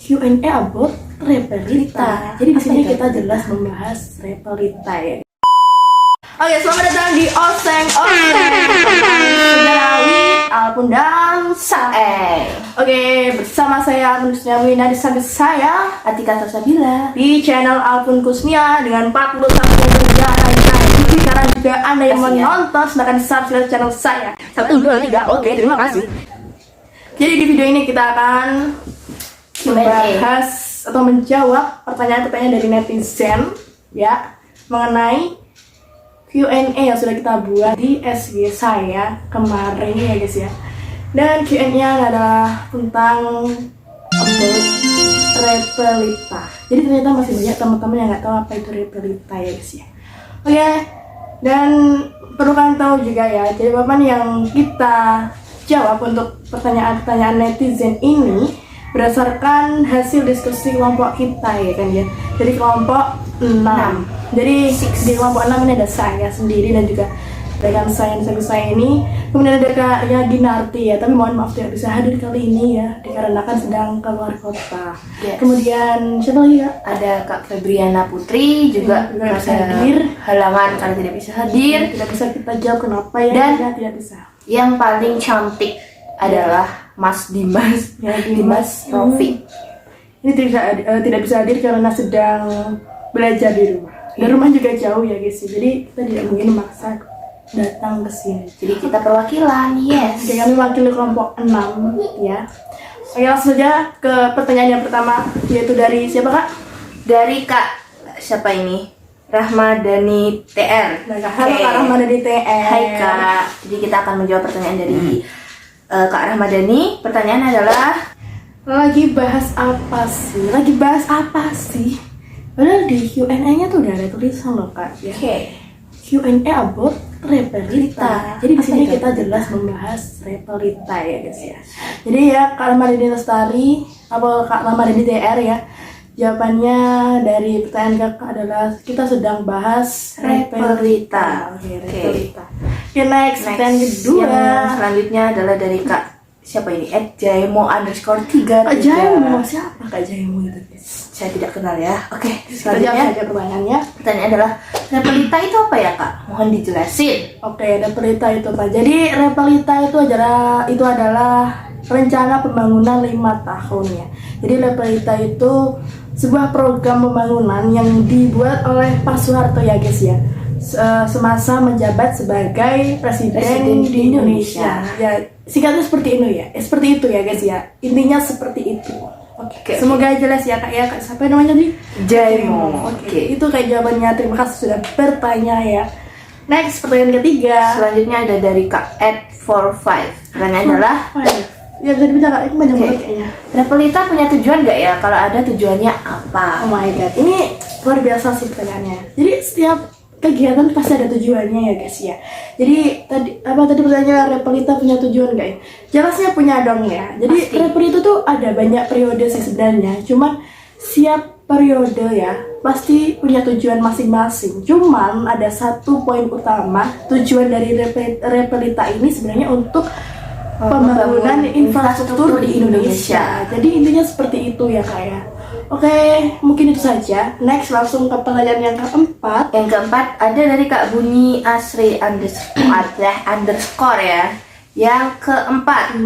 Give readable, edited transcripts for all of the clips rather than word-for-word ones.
Q&A about Repelita. Jadi di sini kita jelas membahas Repelita ya. Oke, selamat datang di Oseng Sejarawi Alpun dan Sae. Oke, bersama saya Kusnia Wina, di samping saya Atika Tasabila di channel Alpun Kusnia dengan 41 sejarah sekarang juga Anda yang menonton silahkan subscribe channel saya. 1, 2, 3. Oke, terima kasih. Jadi di video ini kita akan membahas atau menjawab pertanyaan-pertanyaan dari netizen ya mengenai Q&A yang sudah kita buat di SG saya kemarin ya guys ya. Dan Q&A-nya adalah tentang about Repelita. Jadi ternyata masih banyak teman-teman yang nggak tahu apa itu Repelita ya guys ya. Oke, dan perlu kalian tahu juga ya, jawaban yang kita jawab untuk pertanyaan-pertanyaan netizen ini berdasarkan hasil diskusi kelompok kita ya kan ya. Jadi kelompok 6. Jadi di kelompok 6 ini ada saya sendiri dan juga rekan saya ini. Kemudian ada Kak Ginarti ya, tapi mohon maaf tidak bisa hadir kali ini ya, dikarenakan sedang keluar kota. Yes. Kemudian siapa lagi Kak? ada Kak Febriana Putri juga bisa ada hadir. halangan karena tidak bisa hadir. Tidak bisa kita jawab kenapa ya, Dan tidak bisa. Yang paling cantik adalah Mas Dimas Ya, Dimas Rofi. Ini tidak bisa hadir karena sedang belajar di rumah. Dan rumah juga jauh ya guys. Jadi kita tidak mungkin memaksa datang ke sini. Jadi kita perwakilan, yes. Oke, kami mewakili kelompok 6 ya. Oke, langsung saja ke pertanyaan yang pertama, yaitu dari siapa Kak? Dari Kak siapa ini? Rahmadani TR. Halo Kak Rahmadani TR. Hai Kak. Jadi kita akan menjawab pertanyaan dari Kak Rahmadani. Pertanyaan adalah Lagi bahas apa sih? Padahal di Q&A-nya tuh udah ada tulisan loh Kak ya. Q&A about Repelita. Jadi di sini kita jelas membahas Repelita ya guys ya. Jadi ya Kak Rahmadani Lestari atau Kak Rahmadani TR ya. Jawabannya dari pertanyaan Kakak adalah kita sedang bahas Repelita. Oke, Repelita. Oke, next. Pertanyaan kedua. Yang selanjutnya adalah dari Kak siapa ini? @jaimo_3. Kak Jaimo, siapa Kak Jaimo itu guys? Saya tidak kenal ya. Oke, Kita jawab selanjutnya saja pertanyaannya. pertanyaan adalah Repelita itu apa ya Kak? Mohon dijelasin. Oke, Repelita itu Pak. Jadi Repelita itu adalah rencana pembangunan 5 tahun ya. Jadi Repelita itu sebuah program pembangunan yang dibuat oleh Pak Soeharto ya guys ya. Semasa menjabat sebagai presiden di Indonesia. Ya, singkatnya seperti itu ya. Seperti itu ya guys ya. Intinya seperti itu. Oke. Semoga jelas ya Kak ya. Kak siapa namanya tadi? Jaimo. Oke. Itu kayak jawabannya. Terima kasih sudah bertanya ya. Next, pertanyaan ketiga. Selanjutnya ada dari Kak @45. Pertanyaan adalah Ya bisa dibaca Kak, ini banyak banget kayaknya. Repelita punya tujuan nggak ya? Kalau ada tujuannya apa? Oh my god, ini luar biasa sih pertanyaannya. Jadi setiap kegiatan pasti ada tujuannya ya guys ya. Jadi tadi pertanyaannya Repelita punya tujuan nggak ya? Jelasnya punya dong ya. Jadi Repelita tuh ada banyak periode sih sebenarnya. Cuman siap periode ya pasti punya tujuan masing-masing. Cuman ada satu poin utama, tujuan dari Repelita ini sebenarnya untuk pembangunan infrastruktur di Indonesia. Jadi intinya seperti itu ya Kak ya. Oke, mungkin itu saja. Next, langsung ke pertanyaan yang keempat. Yang keempat ada dari Kak Buni Asri underscore ya. Yang keempat.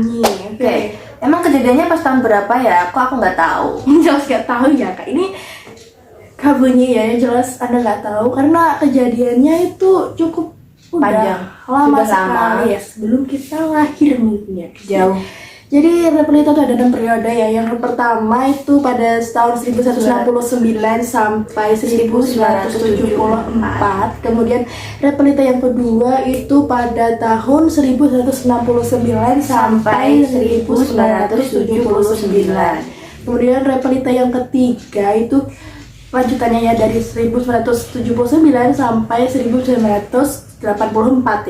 Oke. Emang kejadiannya pas tahun berapa ya? Kok aku nggak tahu? Jelas nggak tahu ya Kak. Ini kabelnya ya, yang jelas Anda nggak tahu karena kejadiannya itu cukup Panjang. lama Sudah sekali lama. ya, sebelum kita lahir mungkin ya. Jauh. Jadi Repelita itu ada 6 periode ya. Yang pertama itu pada tahun 1169 sampai 1974. Kemudian Repelita yang kedua itu pada tahun 1169 sampai 1979. Kemudian Repelita yang ketiga itu lanjutannya ya dari 1979 sampai 1984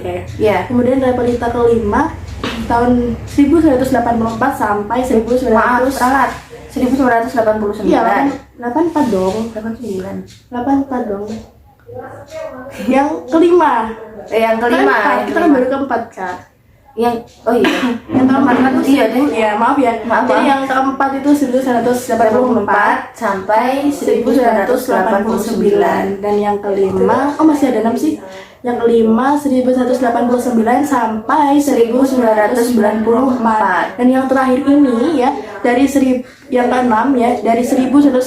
ya. Ya. Kemudian Repelita kelima tahun 1984 sampai 1900. Maaf, salah. 1989. Iya, 84 dong. 89. 84 dong. Yang kelima. Yang kelima. Kita kan baru keempat Kak. oh iya. Yang keempat itu Iya deh. ya maaf ya. Maaf, Jadi maaf. yang keempat itu 1984 sampai 1989 dan yang kelima masih ada 6 sih. Yang kelima 1189 sampai 1994 dan yang terakhir ini ya dari yang keenam ya dari 1994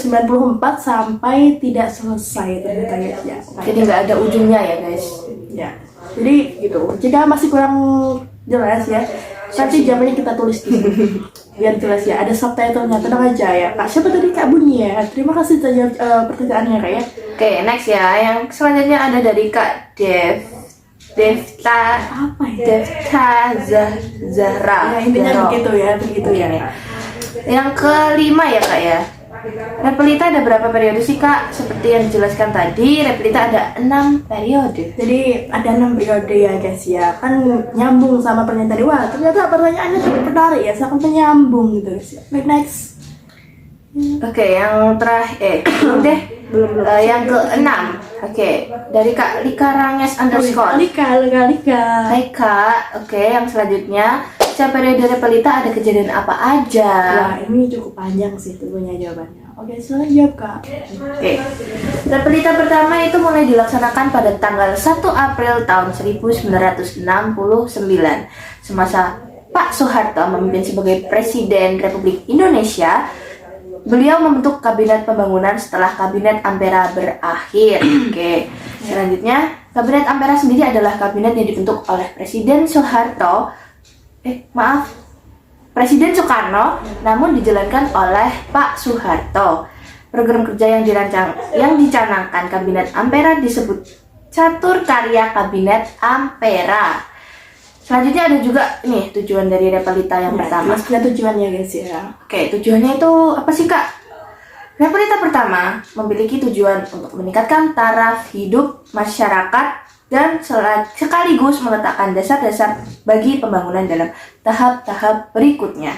sampai tidak selesai ternyata guys ya. Jadi nggak ada ujungnya ya guys. Ya. Jadi gitu. Jika masih kurang jelas ya, nanti jawabannya kita tulis di sini. Biar jelas ya. Ada subtitlenya, tenang aja ya. Kak, siapa tadi Kak Buni ya? Terima kasih saja pertanyaannya Kak ya. Oke, next ya. Yang selanjutnya ada dari Kak Devta Apa ya? Zahra. Ya, intinya Zahra. begitu ya. Yang kelima ya Kak ya. Repelita ada berapa periode sih Kak? Seperti yang dijelaskan tadi, Repelita ada 6 periode. Jadi ada 6 periode ya guys ya. Kan nyambung sama pernyataan tadi. Wah, ternyata pertanyaannya cukup menarik ya, sangat menyambung gitu guys ya. Next. Oke, yang terakhir belum deh. Belum. Yang keenam. Oke, dari Kak Lika Ranges underscore. Lika. Hai Kak, oke yang selanjutnya setiap periode Repelita ada kejadian apa aja? Wah, ini cukup panjang sih tentunya jawabannya. Oke, silakan jawab Kak. Oke, Repelita pertama itu mulai dilaksanakan pada tanggal 1 April tahun 1969 semasa Pak Soeharto memimpin sebagai Presiden Republik Indonesia. Beliau membentuk Kabinet Pembangunan setelah Kabinet Ampera berakhir. Oke, selanjutnya Kabinet Ampera sendiri adalah kabinet yang dibentuk oleh Presiden Presiden Soekarno, namun dijalankan oleh Pak Soeharto. Program kerja yang dicanangkan Kabinet Ampera disebut Catur Karya Kabinet Ampera. Selanjutnya ada juga nih tujuan dari Repelita yang pertama. Jelaskan tujuannya guys ya. Oke, tujuannya itu apa sih Kak? Repelita pertama memiliki tujuan untuk meningkatkan taraf hidup masyarakat dan sekaligus meletakkan dasar-dasar bagi pembangunan dalam tahap-tahap berikutnya.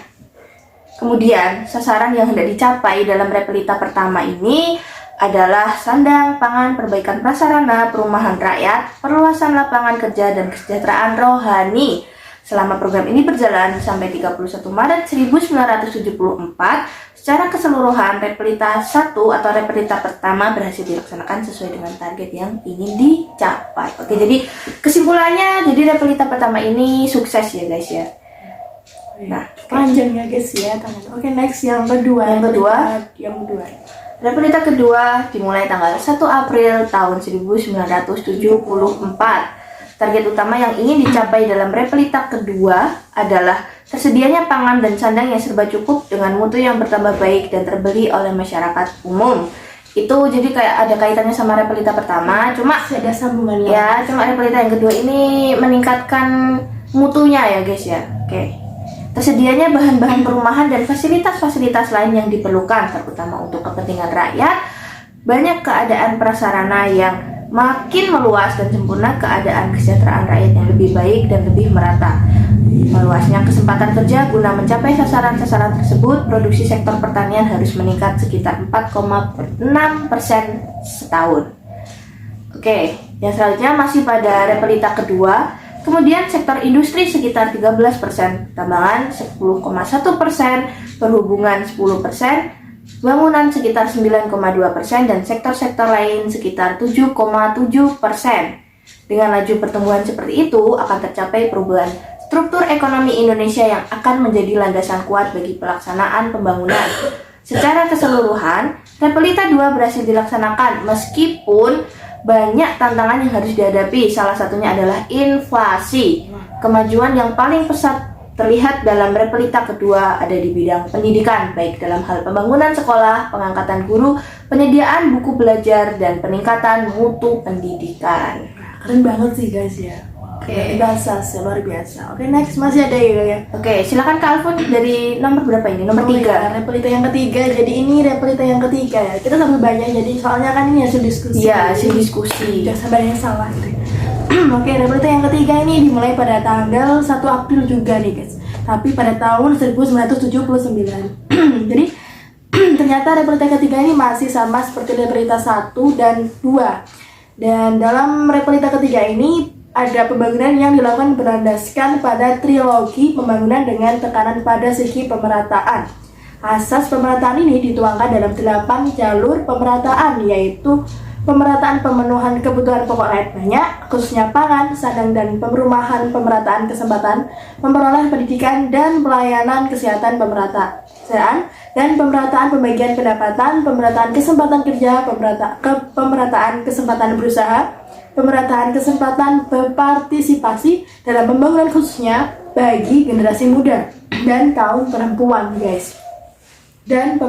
Kemudian, sasaran yang hendak dicapai dalam Repelita pertama ini adalah sandang, pangan, perbaikan prasarana, perumahan rakyat, perluasan lapangan kerja, dan kesejahteraan rohani. Selama program ini berjalan sampai 31 Maret 1974, secara keseluruhan Repelita 1 atau Repelita pertama berhasil dilaksanakan sesuai dengan target yang ingin dicapai. Oke, jadi kesimpulannya, jadi Repelita pertama ini sukses ya guys ya. Nah, Panjang ya guys ya. Oke, next yang kedua. Repelita kedua dimulai tanggal 1 April tahun 1974. Target utama yang ingin dicapai dalam Repelita kedua adalah tersedianya pangan dan sandang yang serba cukup dengan mutu yang bertambah baik dan terbeli oleh masyarakat umum. Itu jadi kayak ada kaitannya sama Repelita pertama, cuma Ada sambungannya. ya, cuma Repelita yang kedua ini meningkatkan mutunya ya guys ya. Oke. Tersedianya bahan-bahan perumahan dan fasilitas-fasilitas lain yang diperlukan, terutama untuk kepentingan rakyat. Banyak keadaan prasarana yang makin meluas dan sempurna, keadaan kesejahteraan rakyat yang lebih baik dan lebih merata. Meluasnya kesempatan kerja guna mencapai sasaran-sasaran tersebut, produksi sektor pertanian harus meningkat sekitar 4,6% setahun. Oke, yang selanjutnya masih pada Repelita kedua. Kemudian sektor industri sekitar 13%, tambangan 10,1%, perhubungan 10%, bangunan sekitar 9,2%, dan sektor-sektor lain sekitar 7,7%. Dengan laju pertumbuhan seperti itu akan tercapai perubahan struktur ekonomi Indonesia yang akan menjadi landasan kuat bagi pelaksanaan pembangunan. Secara keseluruhan, Repelita 2 berhasil dilaksanakan meskipun banyak tantangan yang harus dihadapi. Salah satunya adalah inflasi. Kemajuan yang paling pesat terlihat dalam Repelita kedua ada di bidang pendidikan, baik dalam hal pembangunan sekolah, pengangkatan guru, penyediaan buku belajar, dan peningkatan mutu pendidikan. Keren banget sih guys ya. Oke. Biasa sih, luar biasa. Oke, next masih ada ya. Oke, silakan Kak Alfon dari nomor berapa ini? Nomor 3. Repelita yang ketiga. Jadi ini Repelita yang ketiga ya. Kita sambil banyak jadi soalnya kan ini hasil diskusi. Iya, hasil diskusi. Jangan sampai ada yang salah gitu. Oke, Repelita yang ketiga ini dimulai pada tanggal 1 April juga nih guys. Tapi pada tahun 1979. Jadi ternyata Repelita ketiga ini masih sama seperti Repelita 1 dan 2. Dan dalam Repelita ketiga ini ada pembangunan yang dilakukan berlandaskan pada trilogi pembangunan dengan tekanan pada segi pemerataan. Asas pemerataan ini dituangkan dalam 8 jalur pemerataan, yaitu pemerataan pemenuhan kebutuhan pokok rakyat banyak, khususnya pangan, sadang dan perumahan, pemerataan kesempatan, memperoleh pendidikan dan pelayanan kesehatan pemerataan, dan pemerataan pembagian pendapatan, pemerataan kesempatan kerja, pemerataan kesempatan berusaha, pemerataan kesempatan berpartisipasi dalam pembangunan khususnya bagi generasi muda dan kaum perempuan, guys. Dan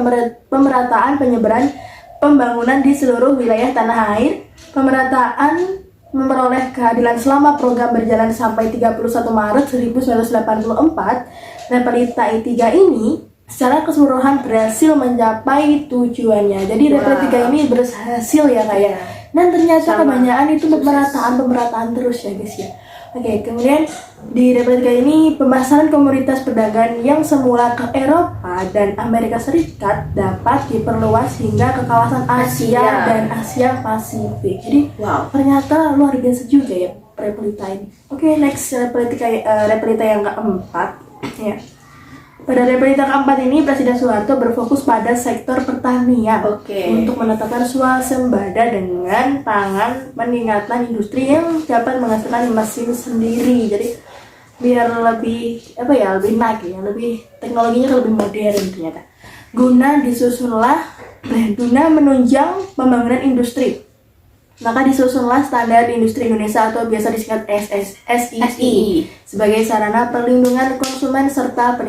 pemerataan penyebaran pembangunan di seluruh wilayah tanah air, pemerataan memperoleh keadilan selama program berjalan sampai 31 Maret 1984. Repelita I3 ini secara keseluruhan berhasil mencapai tujuannya. Jadi Repelita 3 ini berhasil ya kayak. Dan ternyata kebanyakan itu pemerataan terus ya guys ya. Oke, kemudian di Repelita ini pemasaran komoditas perdagangan yang semula ke Eropa dan Amerika Serikat dapat diperluas hingga ke kawasan Asia dan Asia Pasifik. Jadi ternyata luar biasa juga ya Repelita ini. Oke, next Repelita yang keempat ya. Pada Repelita keempat ini Presiden Soeharto berfokus pada sektor pertanian untuk menetapkan swasembada dengan pangan, peningkatan industri yang dapat menghasilkan mesin sendiri. Jadi biar lebih lebih naik ya, lebih teknologinya lebih modern ternyata. Guna menunjang pembangunan industri. Maka disusunlah Standar Industri Indonesia atau biasa disingkat SII sebagai sarana perlindungan konsumen serta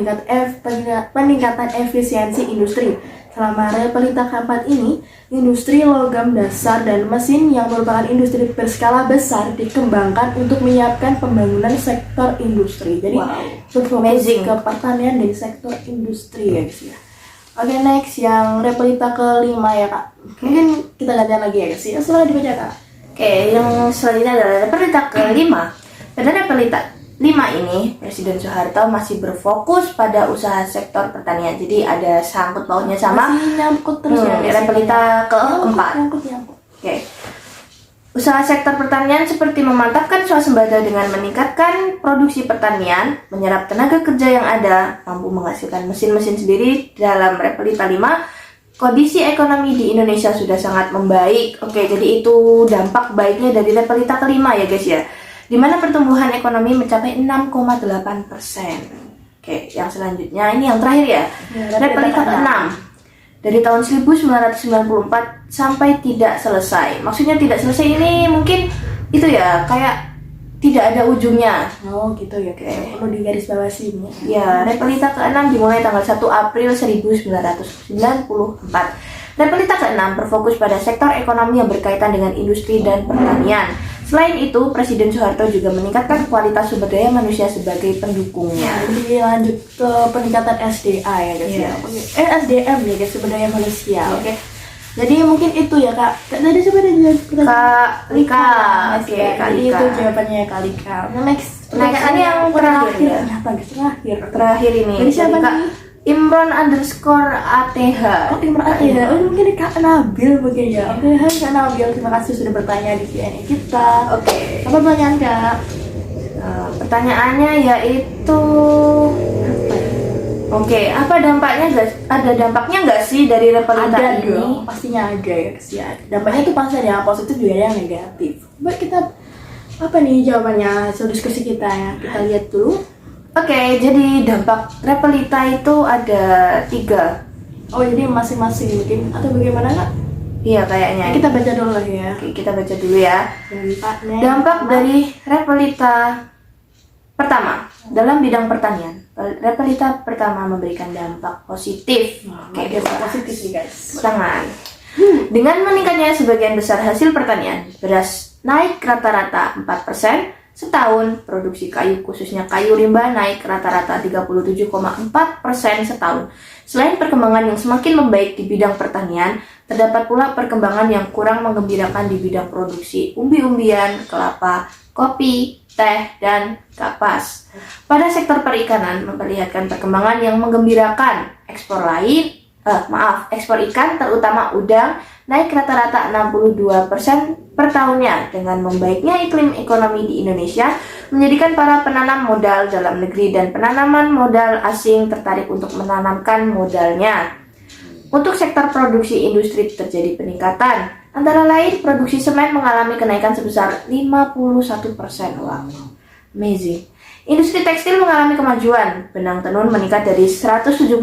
peningkatan efisiensi industri. Selama Repelita keempat ini, industri logam dasar dan mesin yang merupakan industri berskala besar dikembangkan untuk menyiapkan pembangunan sektor industri. Jadi berfokus ke pertanian dan sektor industri ya guys ya. Oke, next yang Repelita kelima ya kak. Mungkin kita gantian lagi ya guys ya. Silahkan dibaca kak. Oke, yang selanjutnya adalah Repelita kelima. Pada Repelita 5 ini, Presiden Soeharto masih berfokus pada usaha sektor pertanian. Jadi ada sangkut pautnya sama masih nyangkut terus ya Repelita keempat. Nyangkut. Oke. Usaha sektor pertanian seperti memantapkan swasembada dengan meningkatkan produksi pertanian, menyerap tenaga kerja yang ada, mampu menghasilkan mesin-mesin sendiri. Dalam Repelita 5, kondisi ekonomi di Indonesia sudah sangat membaik. Oke, jadi itu dampak baiknya dari Repelita kelima ya guys ya. Di mana pertumbuhan ekonomi mencapai 6,8%. Oke, yang selanjutnya ini yang terakhir ya. Repelita ke-6. Dari tahun 1994 sampai tidak selesai. Maksudnya tidak selesai ini mungkin itu ya kayak tidak ada ujungnya. Oh gitu ya, kayak perlu digarisbawahi. Ya, Repelita ke-6 dimulai tanggal 1 April 1994. Repelita ke-6 berfokus pada sektor ekonomi yang berkaitan dengan industri dan pertanian. Selain itu, Presiden Soeharto juga meningkatkan kualitas sumber daya manusia sebagai pendukungnya. Jadi lanjut ke peningkatan SDA ya guys ya. SDM ya guys, sumber daya manusia. Oke. Jadi mungkin itu ya kak. Tadi sebenarnya Kak Lika. Oke, Kak Jadi Lika. itu jawabannya Kak Lika. Nah, next Ini yang terakhir ya. Terakhir ini. Jadi siapa Kak nih? Imron_ATH. Oh, Imron ATH. Oh, mungkin Kak Nabil mungkin ya. Oke, hai Kak Nabil, terima kasih sudah bertanya di CNN kita. Oke. Apa pertanyaan Kak? Pertanyaannya yaitu apa dampaknya guys? Ada dampaknya nggak sih dari Repelita Ada ini? dong, pastinya ada ya guys ya. Dampaknya tuh pasti ada yang positif juga ada yang negatif. Coba kita apa nih jawabannya hasil diskusi kita ya. Kita lihat dulu. Oke, jadi dampak Repelita itu ada 3. Oh, jadi masing-masing mungkin atau bagaimana Kak? Iya kayaknya. Kita baca dulu lah ya. Oke, kita baca dulu ya. Dampaknya. Dampak dari Repelita pertama dalam bidang pertanian. Repelita pertama memberikan dampak positif. Oke, positif nih guys. Tangan. Dengan meningkatnya sebagian besar hasil pertanian, beras naik rata-rata 4%. Setahun, produksi kayu khususnya kayu rimba naik rata-rata 37,4% setahun. Selain perkembangan yang semakin membaik di bidang pertanian, terdapat pula perkembangan yang kurang menggembirakan di bidang produksi umbi-umbian, kelapa, kopi, teh, dan kapas. Pada sektor perikanan memperlihatkan perkembangan yang menggembirakan. Ekspor lain ekspor ikan terutama udang naik rata-rata 62% per tahunnya. Dengan membaiknya iklim ekonomi di Indonesia menjadikan para penanam modal dalam negeri dan penanaman modal asing tertarik untuk menanamkan modalnya. Untuk sektor produksi industri terjadi peningkatan. Antara lain produksi semen mengalami kenaikan sebesar 51%. Wow, amazing. Industri tekstil mengalami kemajuan. Benang tenun meningkat dari 177.000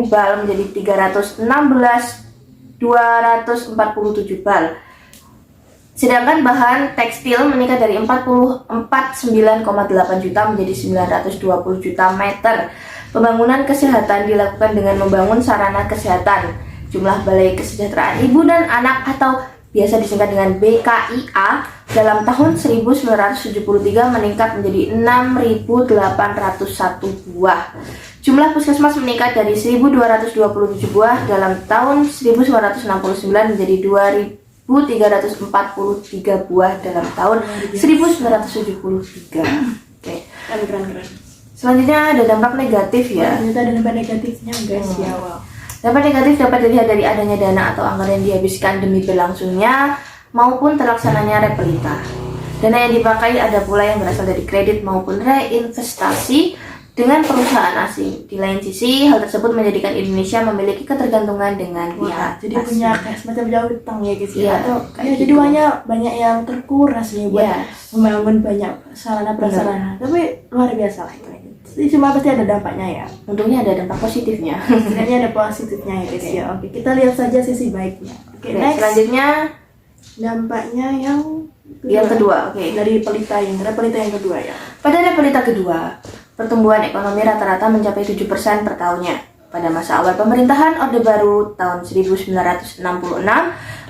bal menjadi 247 bal. Sedangkan bahan tekstil meningkat dari 49,8 juta menjadi 920 juta meter. Pembangunan kesehatan dilakukan dengan membangun sarana kesehatan. Jumlah Balai Kesejahteraan Ibu dan Anak atau biasa disingkat dengan BKIA dalam tahun 1973 meningkat menjadi 6.801 buah. Jumlah puskesmas meningkat dari 1.227 buah dalam tahun 1969 menjadi 2.343 buah dalam tahun 1973. Oke. Keren. Selanjutnya ada dampak negatif ya. Ternyata ada dampak negatifnya guys ya. Wow. Dampak negatif dapat dilihat dari adanya dana atau anggaran yang dihabiskan demi berlangsungnya maupun terlaksananya repelita. Dana yang dipakai ada pula yang berasal dari kredit maupun reinvestasi dengan perusahaan asing. Di lain sisi, hal tersebut menjadikan Indonesia memiliki ketergantungan dengan pihak Jadi asing. punya kayak semacam jauh utang ya guys ya. Iya, Atau kayak jadi gitu. banyak yang terkuras nih buat Yes. membangun banyak sarana prasarana. Tapi luar biasa lah itu. Jadi cuma pasti ada dampaknya ya. Untungnya ada dampak positifnya. Setidaknya ada positifnya ya guys ya. Oke, kita lihat saja sisi baiknya. Oke, Oke, next. selanjutnya Dampaknya yang kedua. Oke. Dari repelita yang kedua ya. Pada repelita kedua, pertumbuhan ekonomi rata-rata mencapai 7% per tahunnya. Pada masa awal pemerintahan Orde Baru tahun 1966,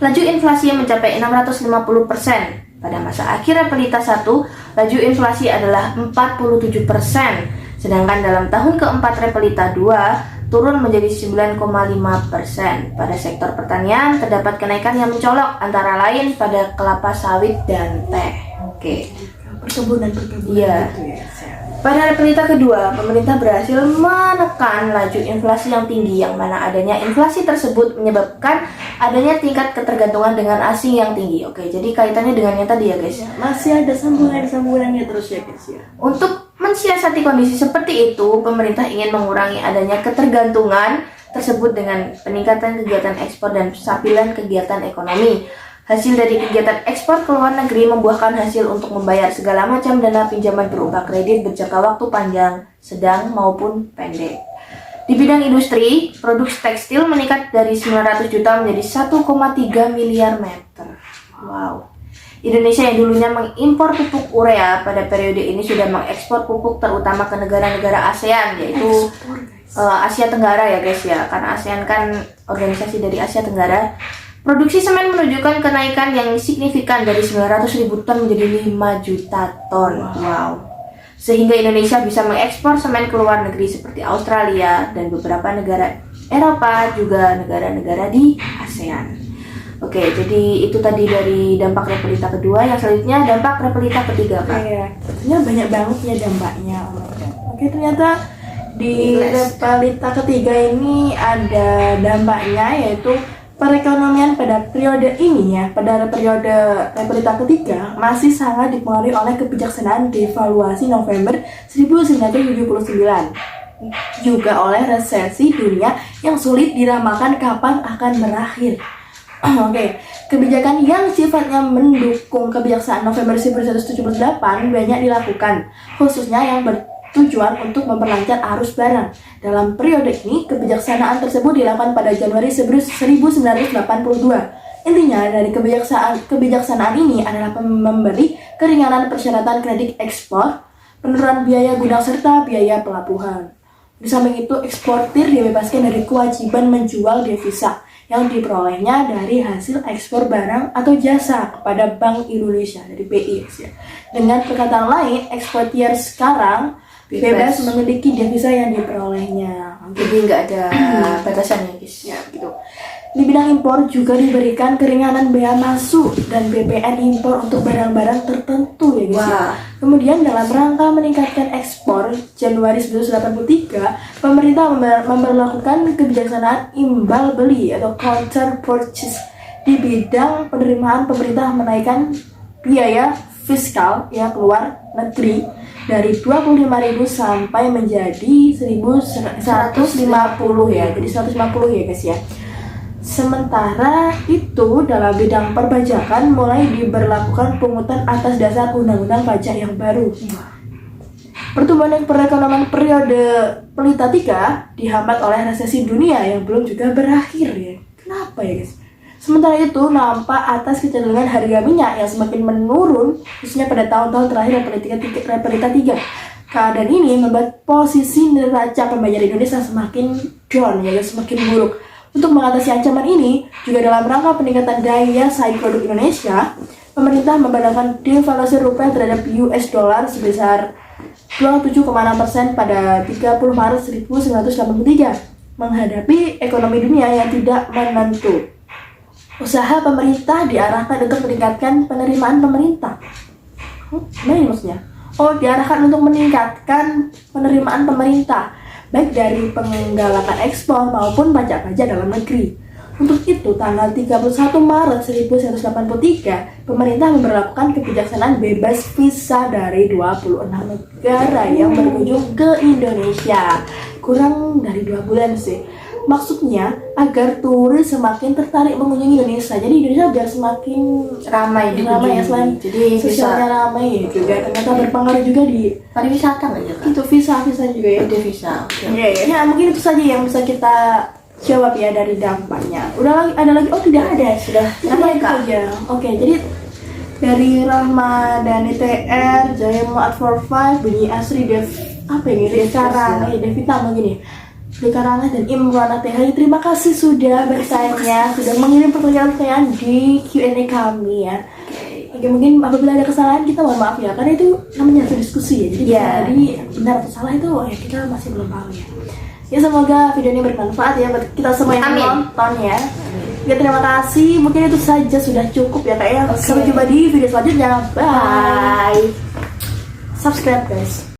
laju inflasi mencapai 650%. Pada masa akhir repelita 1, laju inflasi adalah 47%. Sedangkan dalam tahun keempat repelita 2 turun menjadi 9,5%. Pada sektor pertanian terdapat kenaikan yang mencolok antara lain pada kelapa sawit dan teh. Oke. Perkebunan Iya. gitu ya. Pada repelita kedua, pemerintah berhasil menekan laju inflasi yang tinggi, yang mana adanya inflasi tersebut menyebabkan adanya tingkat ketergantungan dengan asing yang tinggi. Oke, jadi kaitannya dengan yang tadi ya guys. Masih ada sambungannya terus ya guys ya. Untuk mensiasati kondisi seperti itu, pemerintah ingin mengurangi adanya ketergantungan tersebut dengan peningkatan kegiatan ekspor dan stabilan kegiatan ekonomi. Hasil dari kegiatan ekspor ke luar negeri membuahkan hasil untuk membayar segala macam dana pinjaman berupa kredit berjangka waktu panjang, sedang maupun pendek. Di bidang industri, produksi tekstil meningkat dari 900 juta menjadi 1,3 miliar meter. Wow. Indonesia yang dulunya mengimpor pupuk urea pada periode ini sudah mengekspor pupuk terutama ke negara-negara ASEAN, yaitu Asia Tenggara ya guys ya, karena ASEAN kan organisasi dari Asia Tenggara. Produksi semen menunjukkan kenaikan yang signifikan dari 900.000 ton menjadi 5 juta ton. Wow. Sehingga Indonesia bisa mengekspor semen ke luar negeri seperti Australia dan beberapa negara Eropa, juga negara-negara di ASEAN. Oke, jadi itu tadi dari dampak repelita kedua. Yang selanjutnya dampak repelita ketiga, Pak. Iya, ternyata banyak banget ya dampaknya. Oke, ternyata di repelita ketiga ini ada dampaknya, yaitu perekonomian pada periode ini ya, pada periode repelita ketiga masih sangat dipengaruhi oleh kebijaksanaan devaluasi November 1979, juga oleh resesi dunia yang sulit diramalkan kapan akan berakhir. Oke, kebijakan yang sifatnya mendukung kebijaksanaan November 1978 banyak dilakukan, khususnya yang bertujuan untuk memperlancar arus barang. Dalam periode ini, kebijaksanaan tersebut dilakukan pada Januari 1982. Intinya dari kebijaksanaan ini adalah memberi keringanan persyaratan kredit ekspor, penurunan biaya gudang serta biaya pelabuhan. Di samping itu, eksportir dibebaskan dari kewajiban menjual devisa yang diperolehnya dari hasil ekspor barang atau jasa kepada Bank Indonesia dari BI ya. Dengan perkataan lain, eksportir sekarang bebas memiliki devisa yang diperolehnya. Jadi nggak ada batasannya guys. Ya, gitu. Di bidang impor juga diberikan keringanan bea masuk dan BPN impor untuk barang-barang tertentu ya guys. Wah. Kemudian dalam rangka meningkatkan ekspor, Januari 1983, pemerintah memperlakukan kebijaksanaan imbal beli atau counter purchase di bidang penerimaan. Pemerintah menaikkan biaya fiskal ya keluar negeri dari 25.000 sampai menjadi 1.150 ya. Jadi 150 ya guys ya. Sementara itu dalam bidang perpajakan mulai diberlakukan pungutan atas dasar undang-undang pajak yang baru. Pertumbuhan perekonomian periode Pelita 3 dihambat oleh resesi dunia yang belum juga berakhir ya. Kenapa ya guys? Sementara itu nampak atas kecenderungan harga minyak yang semakin menurun khususnya pada tahun-tahun terakhir Pelita 3. Keadaan ini membuat posisi neraca pembayaran Indonesia semakin down ya, semakin buruk. Untuk mengatasi ancaman ini, juga dalam rangka peningkatan daya saing produk Indonesia, pemerintah memperlakukan devaluasi rupiah terhadap US dollar sebesar 27,6% pada 30 Maret 1983 menghadapi ekonomi dunia yang tidak menentu. Usaha pemerintah diarahkan untuk meningkatkan penerimaan pemerintah. Gimana ini maksudnya? Oh, diarahkan untuk meningkatkan penerimaan pemerintah baik dari penggalakan ekspor maupun pajak-pajak dalam negeri. Untuk itu, tanggal 31 Maret 1983, pemerintah memberlakukan kebijaksanaan bebas visa dari 26 negara yang berkunjung ke Indonesia. Kurang dari 2 bulan sih. Maksudnya, agar turis semakin tertarik mengunjungi Indonesia. Jadi Indonesia biar semakin ramai ya, selain jadi sosialnya ramai ya juga. Ternyata berpengaruh juga di pariwisata nggak juga? itu visa juga ya. Ada visa. Ya, mungkin itu saja yang bisa kita jawab ya dari dampaknya. Udah lagi ada lagi? Oh tidak ada, sudah. Kenapa Itu Kak? aja. Oke, jadi dari Rahma dan ITR, Jaya Muat 45, Bunyi Asri, apa ini? Devkarana, Devita begini. Devkarana dan Imran ATH. Terima kasih sudah bertanya, sudah mengirim pertanyaan-pertanyaan di Q&A kami ya. Oke, mungkin apabila ada kesalahan kita mohon maaf ya, karena itu namanya diskusi ya. Jadi jadi benar atau salah itu ya kita masih belum tahu ya. Ya semoga video ini bermanfaat ya buat kita semua yang nonton ya. Ya terima kasih. Mungkin itu saja sudah cukup ya Kak ya. Sampai jumpa di video selanjutnya. Bye. Subscribe guys.